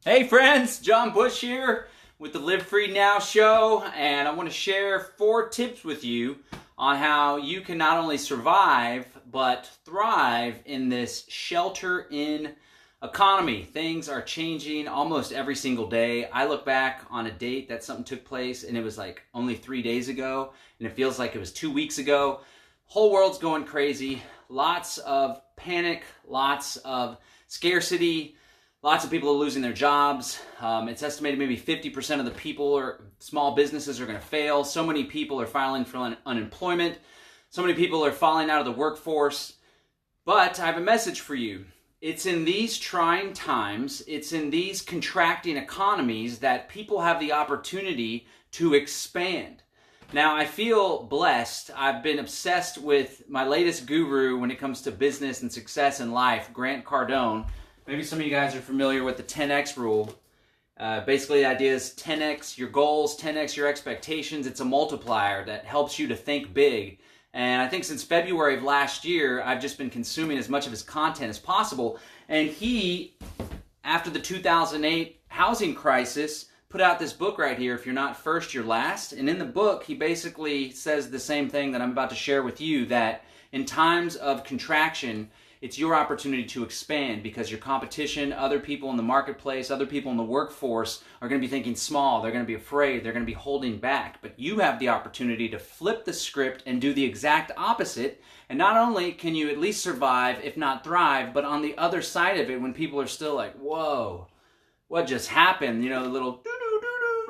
Hey friends, John Bush here with the Live Free Now show, and I want to share 4 tips with you on how you can not only survive but thrive in this shelter-in economy. Things are changing almost every single day. I look back on a date that something took place and it was like only 3 days ago, and it feels like it was 2 weeks ago. Whole world's going crazy. Lots of panic, lots of scarcity. Lots of people are losing their jobs. It's estimated maybe 50% of the people or small businesses are going to fail. So many people are filing for unemployment. So many people are falling out of the workforce. But I have a message for you. It's in these trying times, it's in these contracting economies that people have the opportunity to expand. Now, I feel blessed. I've been obsessed with my latest guru when it comes to business and success in life, Grant Cardone. Maybe some of you guys are familiar with the 10X rule. Basically, the idea is 10X your goals, 10X your expectations. It's a multiplier that helps you to think big. And I think since February of last year, I've just been consuming as much of his content as possible. And he, after the 2008 housing crisis, put out this book right here, If You're Not First, You're Last. And in the book, he basically says the same thing that I'm about to share with you, that in times of contraction, it's your opportunity to expand because your competition, other people in the marketplace, other people in the workforce are going to be thinking small. They're going to be afraid. They're going to be holding back. But you have the opportunity to flip the script and do the exact opposite. And not only can you at least survive, if not thrive, but on the other side of it, when people are still like, whoa, what just happened? You know, the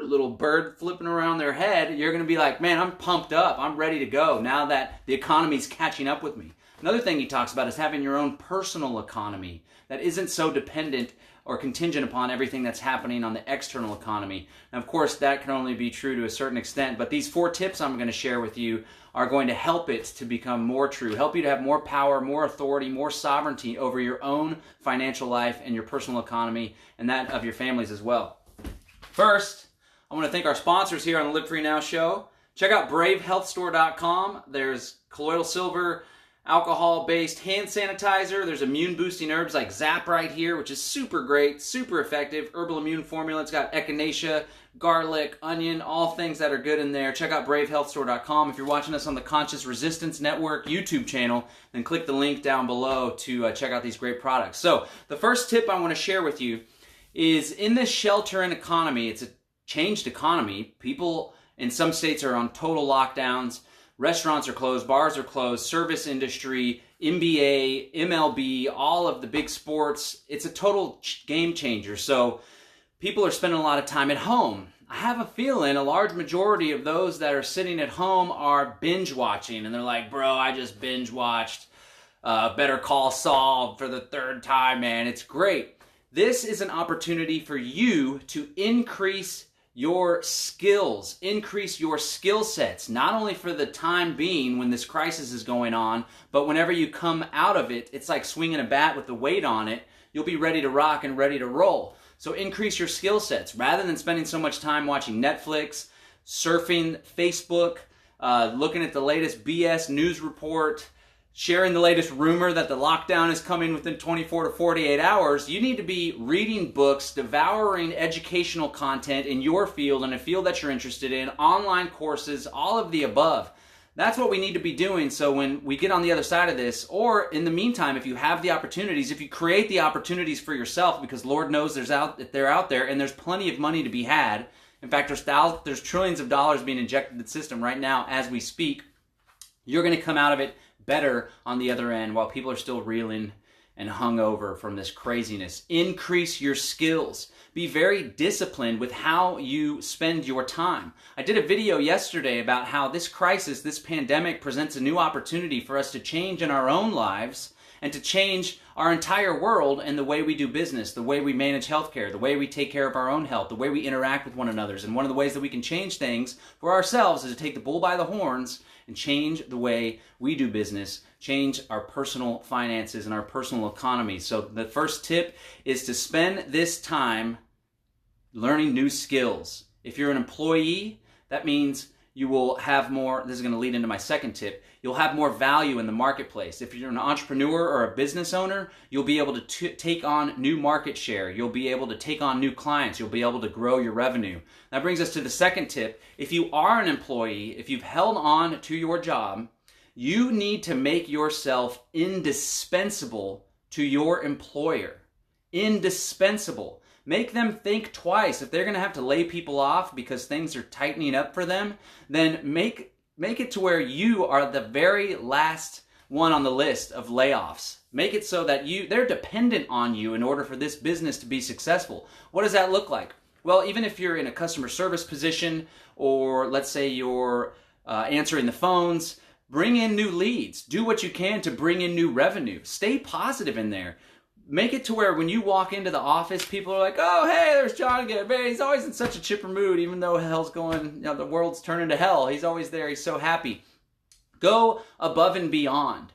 little bird flipping around their head, you're going to be like, man, I'm pumped up. I'm ready to go now that the economy's catching up with me. Another thing he talks about is having your own personal economy that isn't so dependent or contingent upon everything that's happening on the external economy. And of course, that can only be true to a certain extent, but these 4 tips I'm going to share with you are going to help it to become more true, help you to have more power, more authority, more sovereignty over your own financial life and your personal economy and that of your families as well. First, I want to thank our sponsors here on the Live Free Now show. Check out bravehealthstore.com. There's colloidal silver, alcohol-based hand sanitizer. There's immune-boosting herbs like Zap right here, which is super great, super effective. Herbal immune formula. It's got echinacea, garlic, onion, all things that are good in there. Check out bravehealthstore.com. If you're watching us on the Conscious Resistance Network YouTube channel, then click the link down below to check out these great products. So the first tip I want to share with you is in this shelter-in economy, it's a changed economy. People in some states are on total lockdowns. Restaurants are closed, bars are closed, service industry, NBA, MLB, all of the big sports. It's a total game changer. So people are spending a lot of time at home. I have a feeling a large majority of those that are sitting at home are binge watching. And they're like, bro, I just binge watched Better Call Saul for the 3rd time, man. It's great. This is an opportunity for you to increase your skills, increase your skill sets, not only for the time being when this crisis is going on, but whenever you come out of it, it's like swinging a bat with the weight on it. You'll be ready to rock and ready to roll. So increase your skill sets. Rather than spending so much time watching Netflix, surfing Facebook, looking at the latest BS news report, sharing the latest rumor that the lockdown is coming within 24 to 48 hours, you need to be reading books, devouring educational content in your field and a field that you're interested in, online courses, all of the above. That's what we need to be doing so when we get on the other side of this, or in the meantime, if you have the opportunities, if you create the opportunities for yourself, because Lord knows they're out there and there's plenty of money to be had. In fact, there's trillions of dollars being injected into the system right now as we speak. You're going to come out of it better on the other end while people are still reeling and hungover from this craziness. Increase your skills. Be very disciplined with how you spend your time. I did a video yesterday about how this crisis, this pandemic, presents a new opportunity for us to change in our own lives and to change our entire world and the way we do business, the way we manage healthcare, the way we take care of our own health, the way we interact with one another. And one of the ways that we can change things for ourselves is to take the bull by the horns and change the way we do business, change our personal finances and our personal economy. So the first tip is to spend this time learning new skills. If you're an employee, that means you will have more, this is going to lead into my second tip, you'll have more value in the marketplace. If you're an entrepreneur or a business owner, you'll be able to take on new market share. You'll be able to take on new clients. You'll be able to grow your revenue. That brings us to the second tip. If you are an employee, if you've held on to your job, you need to make yourself indispensable to your employer. Indispensable. Make them think twice. If they're going to have to lay people off because things are tightening up for them, then make it to where you are the very last one on the list of layoffs. Make it so that they're dependent on you in order for this business to be successful. What does that look like? Well, even if you're in a customer service position, or let's say you're answering the phones, bring in new leads. Do what you can to bring in new revenue. Stay positive in there. Make it to where when you walk into the office, people are like, oh, hey, there's John again. Man, he's always in such a chipper mood, even though hell's going, the world's turning to hell. He's always there. He's so happy. Go above and beyond.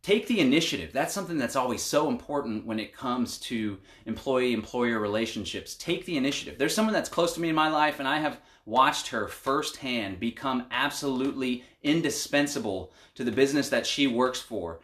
Take the initiative. That's something that's always so important when it comes to employee-employer relationships. Take the initiative. There's someone that's close to me in my life, and I have watched her firsthand become absolutely indispensable to the business that she works for.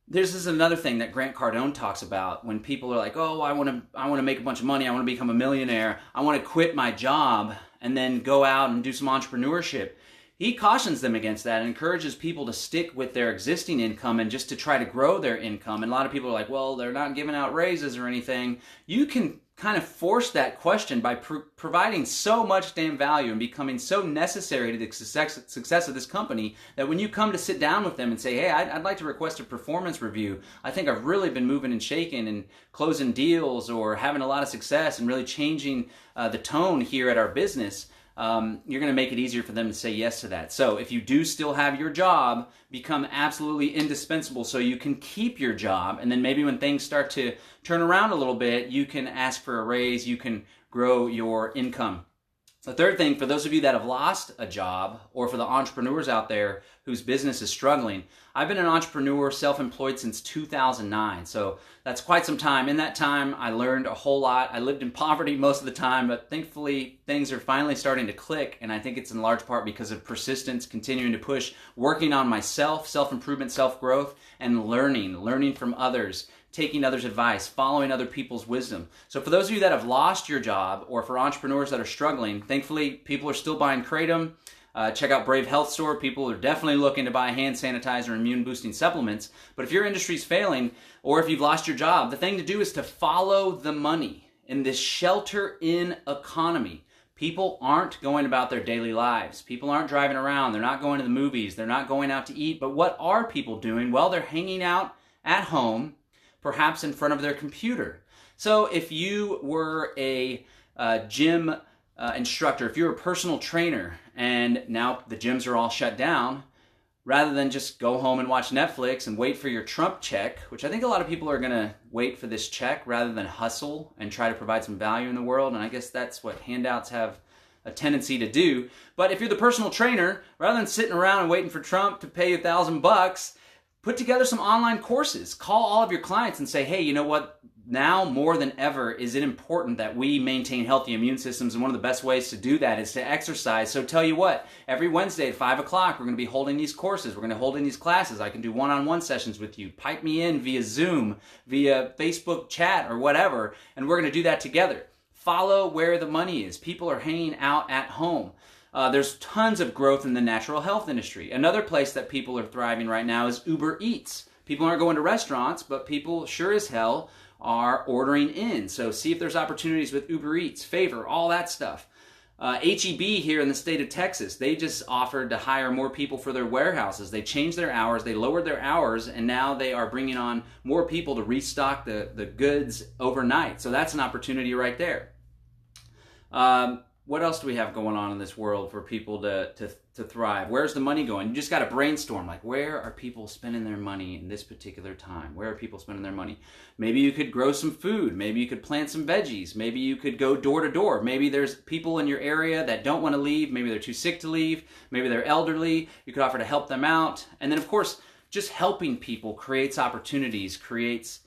This is another thing that Grant Cardone talks about when people are like, oh, I want to make a bunch of money, I want to become a millionaire, I want to quit my job and then go out and do some entrepreneurship. He cautions them against that and encourages people to stick with their existing income and just to try to grow their income. And a lot of people are like, well, they're not giving out raises or anything. You can kind of force that question by providing so much damn value and becoming so necessary to the success of this company that when you come to sit down with them and say, hey, I'd like to request a performance review. I think I've really been moving and shaking and closing deals or having a lot of success and really changing the tone here at our business. You're going to make it easier for them to say yes to that. So if you do still have your job, become absolutely indispensable so you can keep your job. And then maybe when things start to turn around a little bit, you can ask for a raise, you can grow your income. The third thing, for those of you that have lost a job, or for the entrepreneurs out there whose business is struggling, I've been an entrepreneur, self-employed since 2009, so that's quite some time. In that time, I learned a whole lot. I lived in poverty most of the time, but thankfully, things are finally starting to click, and I think it's in large part because of persistence, continuing to push, working on myself, self-improvement, self-growth, and learning from others, taking others' advice, following other people's wisdom. So for those of you that have lost your job, or for entrepreneurs that are struggling, thankfully people are still buying Kratom. Check out Brave Health Store. People are definitely looking to buy hand sanitizer and immune boosting supplements. But if your industry's failing, or if you've lost your job, the thing to do is to follow the money. In this shelter-in economy, people aren't going about their daily lives. People aren't driving around. They're not going to the movies. They're not going out to eat. But what are people doing? Well, they're hanging out at home, perhaps in front of their computer. So if you were a gym instructor, if you're a personal trainer and now the gyms are all shut down, rather than just go home and watch Netflix and wait for your Trump check, which I think a lot of people are going to wait for this check rather than hustle and try to provide some value in the world. And I guess that's what handouts have a tendency to do. But if you're the personal trainer, rather than sitting around and waiting for Trump to pay you $1,000, put together some online courses. Call all of your clients and say, hey, you know what? Now more than ever is it important that we maintain healthy immune systems, and one of the best ways to do that is to exercise. So tell you what, every Wednesday at 5 o'clock, we're going to be holding these courses. We're going to hold in these classes. I can do one-on-one sessions with you. Pipe me in via Zoom, via Facebook chat, or whatever, and we're going to do that together. Follow where the money is. People are hanging out at home. There's tons of growth in the natural health industry. Another place that people are thriving right now is Uber Eats. People aren't going to restaurants, but people sure as hell are ordering in. So see if there's opportunities with Uber Eats, Favor, all that stuff. H-E-B here in the state of Texas, they just offered to hire more people for their warehouses. They changed their hours, they lowered their hours, and now they are bringing on more people to restock the goods overnight. So that's an opportunity right there. What else do we have going on in this world for people to thrive? Where's the money going? You just got to brainstorm, like, where are people spending their money in this particular time? Where are people spending their money? Maybe you could grow some food. Maybe you could plant some veggies. Maybe you could go door to door. Maybe there's people in your area that don't want to leave. Maybe they're too sick to leave. Maybe they're elderly. You could offer to help them out. And then, of course, just helping people creates opportunities, creates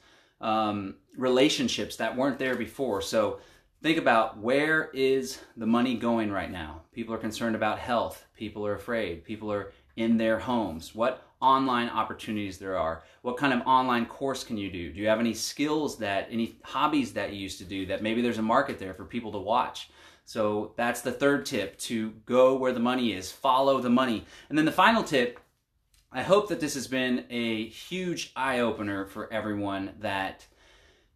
relationships that weren't there before. So think about, where is the money going right now? People are concerned about health. People are afraid. People are in their homes. What online opportunities there are? What kind of online course can you do? Do you have any skills any hobbies that you used to do that maybe there's a market there for people to watch? So that's the third tip, to go where the money is, follow the money. And then the final tip, I hope that this has been a huge eye-opener for everyone, that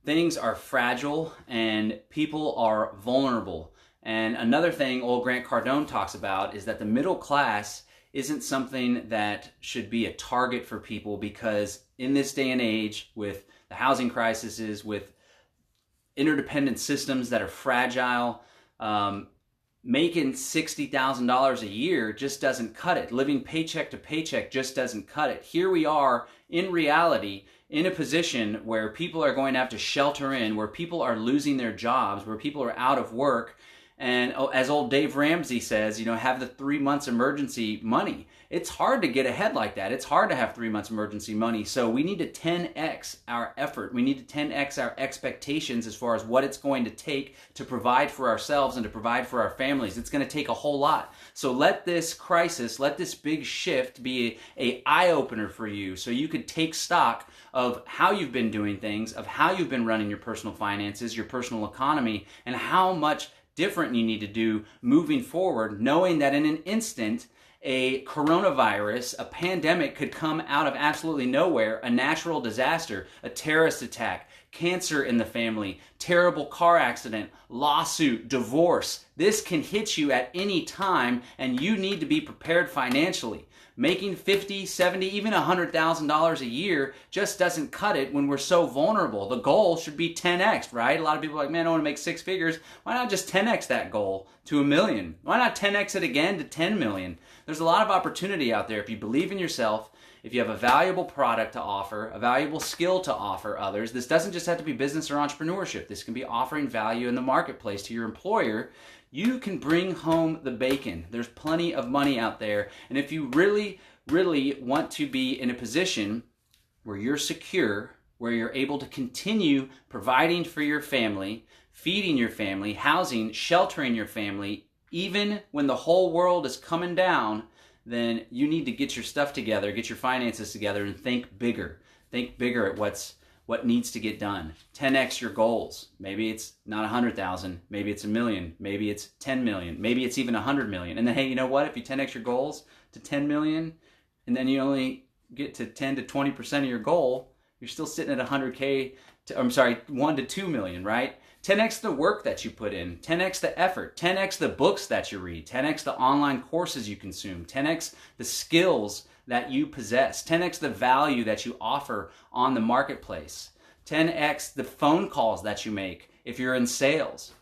things are fragile and people are vulnerable. And another thing old Grant Cardone talks about is that the middle class isn't something that should be a target for people, because in this day and age, with the housing crises, with interdependent systems that are fragile, making $60,000 a year just doesn't cut it. Living paycheck to paycheck just doesn't cut it. Here we are in reality in a position where people are going to have to shelter in, where people are losing their jobs, where people are out of work. And as old Dave Ramsey says, have the 3 months emergency money. It's hard to get ahead like that. It's hard to have 3 months emergency money. So we need to 10x our effort. We need to 10x our expectations as far as what it's going to take to provide for ourselves and to provide for our families. It's going to take a whole lot. So let this crisis, let this big shift be an eye-opener for you, so you could take stock of how you've been doing things, of how you've been running your personal finances, your personal economy, and how much different you need to do moving forward, knowing that in an instant, a coronavirus, a pandemic could come out of absolutely nowhere, a natural disaster, a terrorist attack, cancer in the family, terrible car accident, lawsuit, divorce. This can hit you at any time, and you need to be prepared financially. Making $50,000, $70,000, even $100,000 a year just doesn't cut it when we're so vulnerable. The goal should be 10x, right? A lot of people are like, man, I want to make 6 figures. Why not just 10x that goal to $1 million? Why not 10x it again to 10 million? There's a lot of opportunity out there if you believe in yourself, if you have a valuable product to offer, a valuable skill to offer others. This doesn't just have to be business or entrepreneurship. This can be offering value in the marketplace to your employer. You can bring home the bacon. There's plenty of money out there. And if you really, really want to be in a position where you're secure, where you're able to continue providing for your family, feeding your family, housing, sheltering your family, even when the whole world is coming down, then you need to get your stuff together, get your finances together, and think bigger. Think bigger at what needs to get done. 10x your goals. Maybe it's not 100,000, maybe it's 1 million, maybe it's 10 million, maybe it's even 100 million. And then, hey, you know what? If you 10x your goals to 10 million, and then you only get to 10 to 20% of your goal, you're still sitting at 100K, 1 to 2 million, right? 10x the work that you put in, 10x the effort, 10x the books that you read, 10x the online courses you consume, 10x the skills that you possess, 10x the value that you offer on the marketplace, 10x the phone calls that you make if you're in sales,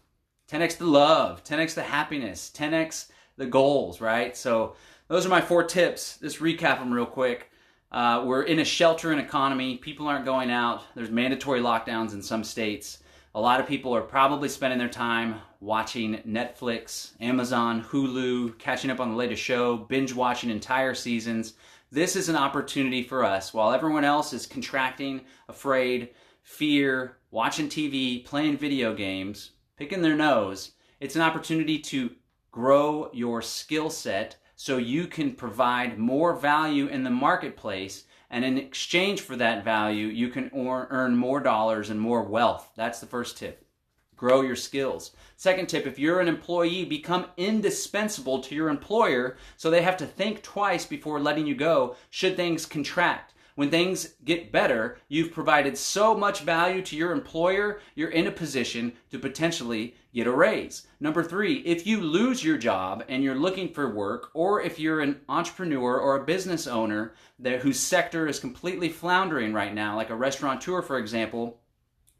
10x the love, 10x the happiness, 10x the goals, right? So those are my 4 tips. Just recap them real quick. We're in a shelter-in economy. People aren't going out. There's mandatory lockdowns in some states. A lot of people are probably spending their time watching Netflix, Amazon, Hulu, catching up on the latest show, binge watching entire seasons. This is an opportunity for us. While everyone else is contracting, afraid, fear, watching TV, playing video games, picking their nose, it's an opportunity to grow your skill set so you can provide more value in the marketplace. And in exchange for that value, you can earn more dollars and more wealth. That's the first tip. Grow your skills. Second tip, if you're an employee, become indispensable to your employer so they have to think twice before letting you go should things contract. When things get better, you've provided so much value to your employer, you're in a position to potentially get a raise. Number 3, if you lose your job and you're looking for work, or if you're an entrepreneur or a business owner whose sector is completely floundering right now, like a restaurateur, for example,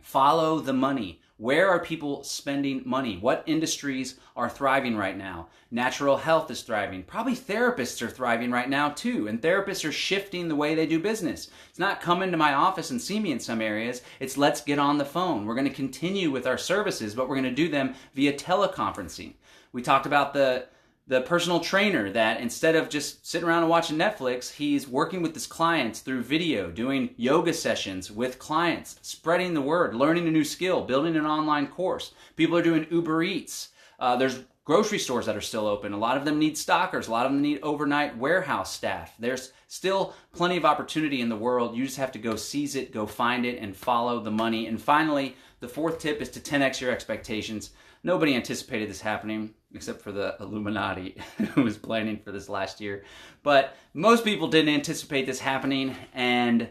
follow the money. Where are people spending money? What industries are thriving right now? Natural health is thriving. Probably therapists are thriving right now too. And therapists are shifting the way they do business. It's not come into my office and see me in some areas. It's let's get on the phone. We're going to continue with our services, but we're going to do them via teleconferencing. We talked about the the personal trainer that instead of just sitting around and watching Netflix, he's working with his clients through video, doing yoga sessions with clients, spreading the word, learning a new skill, building an online course. People are doing Uber Eats. There's grocery stores that are still open. A lot of them need stockers. A lot of them need overnight warehouse staff. There's still plenty of opportunity in the world. You just have to go seize it, go find it, and follow the money. And finally, the fourth tip is to 10x your expectations. Nobody anticipated this happening except for the Illuminati who was planning for this last year. But most people didn't anticipate this happening, and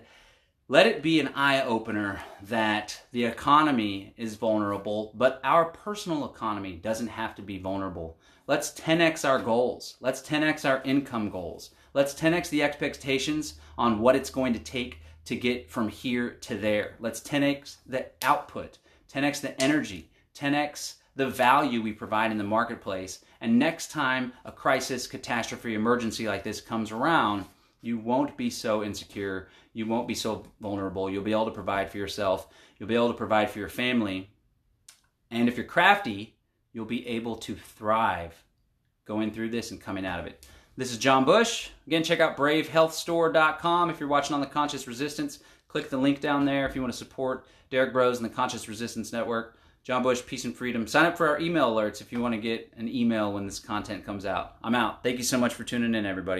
let it be an eye-opener that the economy is vulnerable, but our personal economy doesn't have to be vulnerable. Let's 10x our goals. Let's 10x our income goals. Let's 10x the expectations on what it's going to take to get from here to there. Let's 10x the output, 10x the energy, 10x the value we provide in the marketplace. And next time a crisis, catastrophe, emergency like this comes around, you won't be so insecure. You won't be so vulnerable. You'll be able to provide for yourself. You'll be able to provide for your family. And if you're crafty, you'll be able to thrive going through this and coming out of it. This is John Bush. Again, check out bravehealthstore.com. If you're watching on the Conscious Resistance, click the link down there if you want to support Derek Bros and the Conscious Resistance Network. John Bush, peace and freedom. Sign up for our email alerts if you want to get an email when this content comes out. I'm out. Thank you so much for tuning in, everybody.